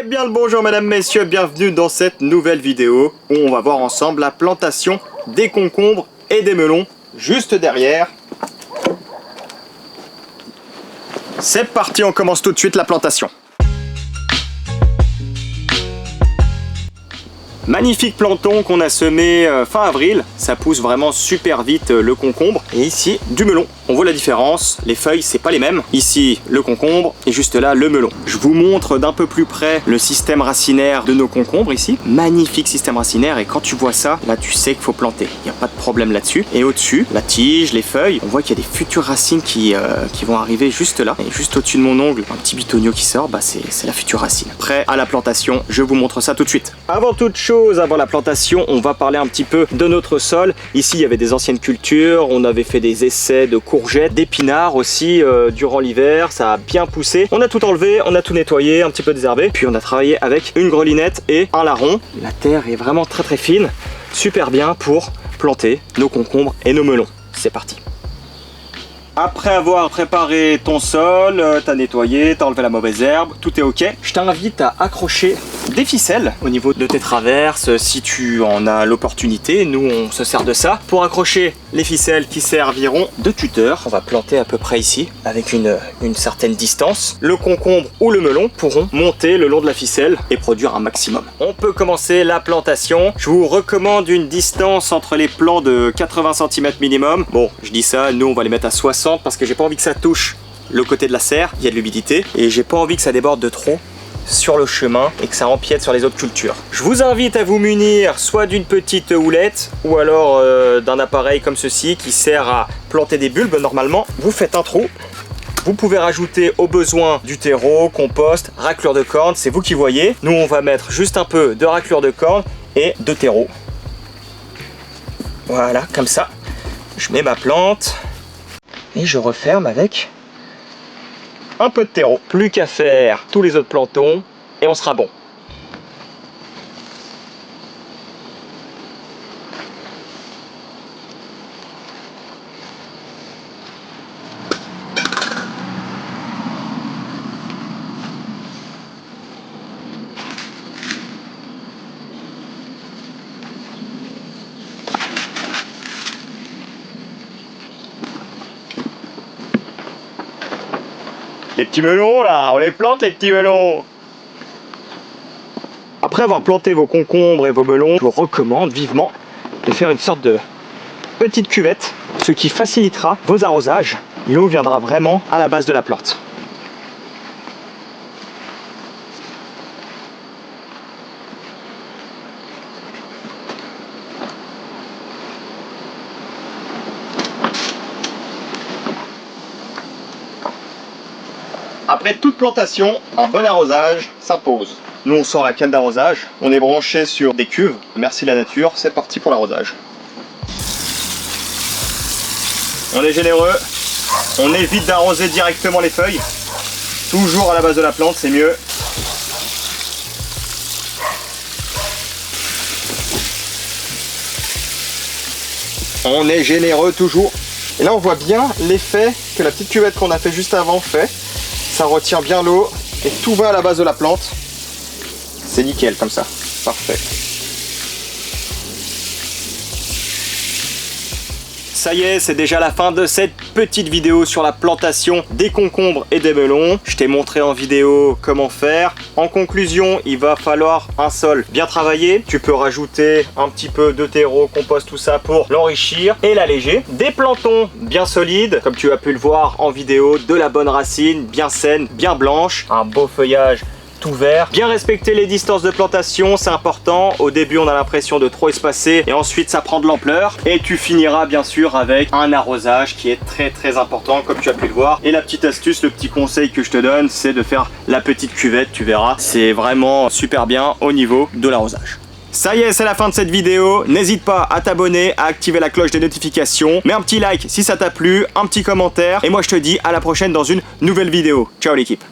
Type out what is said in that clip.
Eh bien le bonjour mesdames, messieurs, bienvenue dans cette nouvelle vidéo où on va voir ensemble la plantation des concombres et des melons juste derrière. C'est parti, on commence tout de suite la plantation. Magnifique planton qu'on a semé fin avril, ça pousse vraiment super vite le concombre. Et ici, du melon. On voit la différence, les feuilles c'est pas les mêmes. Ici, le concombre et juste là, le melon. Je vous montre d'un peu plus près le système racinaire de nos concombres ici. Magnifique système racinaire et quand tu vois ça, là tu sais qu'il faut planter. Il n'y a pas de problème là-dessus. Et au-dessus, la tige, les feuilles, on voit qu'il y a des futures racines qui vont arriver juste là. Et juste au-dessus de mon ongle, un petit bitonio qui sort, bah c'est la future racine. Prêt à la plantation, je vous montre ça tout de suite. Avant toute chose, avant la plantation, on va parler un petit peu de notre sol. Ici, il y avait des anciennes cultures, on avait fait des essais de courgettes, d'épinards aussi durant l'hiver, ça a bien poussé. On a tout enlevé, on a tout nettoyé, un petit peu désherbé, puis on a travaillé avec une grelinette et un larron. La terre est vraiment très fine, super bien pour planter nos concombres et nos melons. C'est parti. Après avoir préparé ton sol, t'as nettoyé, t'as enlevé la mauvaise herbe, tout est ok. Je t'invite à accrocher des ficelles au niveau de tes traverses si tu en as l'opportunité. Nous on se sert de ça pour accrocher les ficelles qui serviront de tuteur. On va planter à peu près ici avec une certaine distance. Le concombre ou le melon pourront monter le long de la ficelle et produire un maximum. On peut commencer la plantation. Je vous recommande une distance entre les plants de 80 cm minimum. Bon, je dis ça, nous on va les mettre à 60 parce que j'ai pas envie que ça touche le côté de la serre, il y a de l'humidité et j'ai pas envie que ça déborde de trop sur le chemin et que ça empiète sur les autres cultures. Je vous invite à vous munir soit d'une petite houlette ou alors d'un appareil comme ceci qui sert à planter des bulbes. Normalement, vous faites un trou. Vous pouvez rajouter au besoin du terreau, compost, raclure de corne, c'est vous qui voyez. Nous, on va mettre juste un peu de raclure de corne et de terreau. Voilà, comme ça. Je mets ma plante et je referme avec un peu de terreau. Plus qu'à faire tous les autres plantons et on sera bon. Les petits melons là, on les plante les petits melons. Après avoir planté vos concombres et vos melons, je vous recommande vivement de faire une sorte de petite cuvette, ce qui facilitera vos arrosages. L'eau viendra vraiment à la base de la plante. Après toute plantation, un bon arrosage s'impose. Nous on sort la canne d'arrosage, on est branché sur des cuves. Merci la nature, c'est parti pour l'arrosage. On est généreux, on évite d'arroser directement les feuilles. Toujours à la base de la plante, c'est mieux. On est généreux toujours. Et là on voit bien l'effet que la petite cuvette qu'on a fait juste avant fait. Ça retient bien l'eau et tout va à la base de la plante. C'est nickel comme ça, parfait. Ça y est, c'est déjà la fin de cette petite vidéo sur la plantation des concombres et des melons. Je t'ai montré en vidéo comment faire. En conclusion, il va falloir un sol bien travaillé. Tu peux rajouter un petit peu de terreau, compost, tout ça pour l'enrichir et l'alléger. Des plantons bien solides, comme tu as pu le voir en vidéo, de la bonne racine, bien saine, bien blanche, un beau feuillage tout vert. Bien respecter les distances de plantation, c'est important. Au début, on a l'impression de trop espacer et ensuite ça prend de l'ampleur. Et tu finiras bien sûr avec un arrosage qui est très important comme tu as pu le voir. Et la petite astuce, le petit conseil que je te donne, c'est de faire la petite cuvette, tu verras. C'est vraiment super bien au niveau de l'arrosage. Ça y est, c'est la fin de cette vidéo. N'hésite pas à t'abonner, à activer la cloche des notifications. Mets un petit like si ça t'a plu, un petit commentaire. Et moi je te dis à la prochaine dans une nouvelle vidéo. Ciao l'équipe.